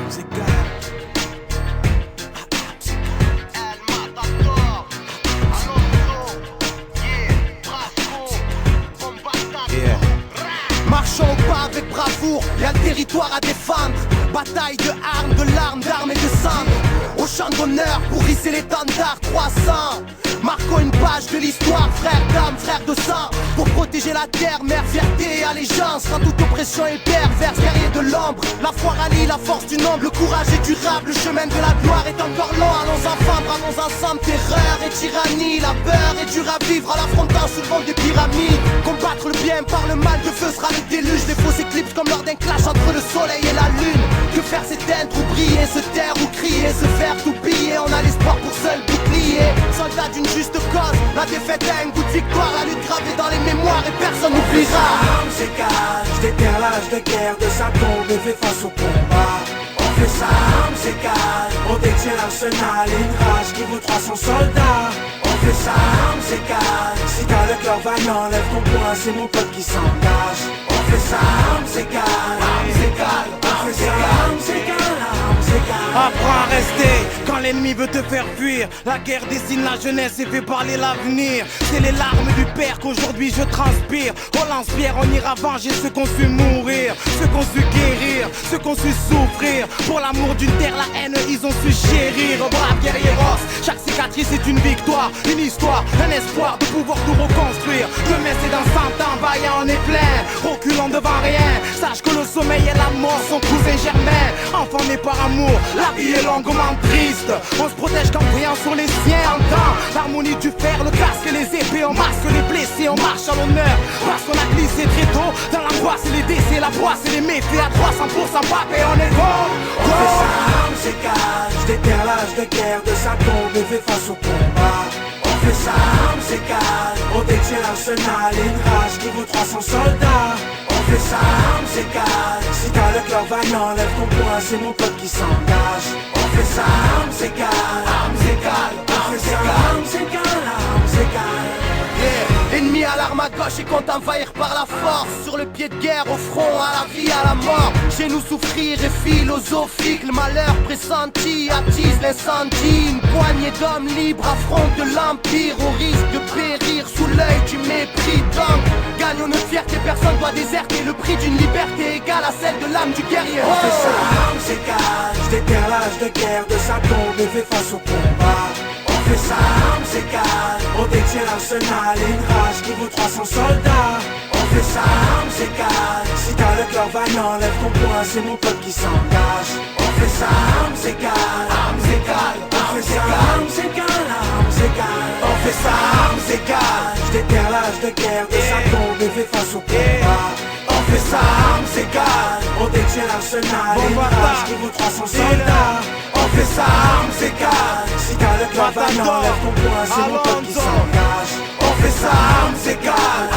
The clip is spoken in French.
armes égales. Marchons au pas avec bravoure, y'a le territoire à défendre. Bataille de armes, de larmes, d'armes et de sang. Au champ d'honneur pour hisser l'étendard 300. Marquons une page de l'histoire, frère d'âme, frère de sang. Pour protéger la terre, mère, fierté et allégeance. Quand toute oppression est perverse, guerrier de l'ombre. La foi rallie la force du nombre, le courage est durable. Le chemin de la gloire est encore long. Allons enfants, bravons ensemble, terreur et tyrannie. La peur est dure à vivre en l'affrontant sous le vent des pyramides. Combattre le bien par le mal, de feu sera le déluge. Des fausses éclipses comme lors d'un clash entre le soleil et la lune. Que faire s'éteindre ou briller, se taire ou crier, se faire tout piller. On a l'espoir pour seul bouclier. Soldat d'une juste cause, la défaite a un goût de victoire. La lutte gravée dans les mémoires et personne n'oubliera. Armes égales, je déterre l'âge de guerre de sa tombe et fait face au combat. On fait ça, armes égales, on détient l'arsenal et une rage qui vaut 300 soldats. On fait ça, armes égales, si t'as le cœur vaillant, lève ton poing, c'est mon peuple qui s'engage. On fait ça, armes égales, on fait ça, armes égales, armes égales. Apprends à rester quand l'ennemi veut te faire fuir. La guerre dessine la jeunesse et fait parler l'avenir. C'est les larmes du père qu'aujourd'hui je transpire. Au lance-pierre on ira venger ceux qu'on su mourir, ceux qu'on su guérir, ceux qu'on su souffrir. Pour l'amour d'une terre, la haine, ils ont su chérir. Brave guerrieros, chaque cicatrice est une victoire, une histoire, un espoir de pouvoir tout reconstruire. Demain c'est dans 100 ans, vaillant on est plein, reculant devant rien. Sache que le sommeil et la mort sont cousins germains. Enfant né par amour, la vie est longuement triste. On se protège qu'en priant sur les siens. Entend l'harmonie du fer, le casque et les épées. On masque les blessés, on marche à l'honneur. Parce qu'on a glissé très tôt dans l'angoisse et les décès, la poisse et les méfaits à 300% pape et on est bon. On fait ça, armes égales, je déterre l'âge de guerre de sa tombe et fait face au combat. On fait ça, armes égales, on détient l'arsenal et une rage qui vaut 300 soldats. On fait ça, armes égales, si t'as le cœur vaillant, lève ton poing, c'est mon peuple qui s'engage. On fait ça, armes égales, on fait ça, armes égales, armes égales. Ennemi à l'arme à gauche et compte envahir par la force. Sur le pied de guerre, au front, à la vie, à la mort. Chez nous souffrir est philosophique. Le malheur pressenti attise l'incendie. Une poignée d'hommes libres affrontent l'empire. Au risque de périr sous l'œil du mépris d'homme. Gagnons notre fierté, personne doit déserter. Le prix d'une liberté égale à celle de l'âme du guerrier. On fait ça, armes égales, je déterre l'âge de guerre de sa tombe et fait face au combat. On fait ça, armes égales, on détient l'arsenal et une rage qui vaut 300 soldats. On fait ça, armes égales, si t'as le cœur vaillant, lève ton poing, c'est mon peuple qui s'engage. On fait ça, armes égales, on fait ça, armes égales, armes égales. On fait ça, armes égales, je déterre l'âge de guerre de sa tombe et fait face au combat. On fait ça, armes égales, on détient l'arsenal et une rage qui vaut 300 soldats. On fait ça, armes égales, si t'as le cœur vaillant, lève ton poing, c'est mon peuple qui s'engage. On fait ça, armes égales,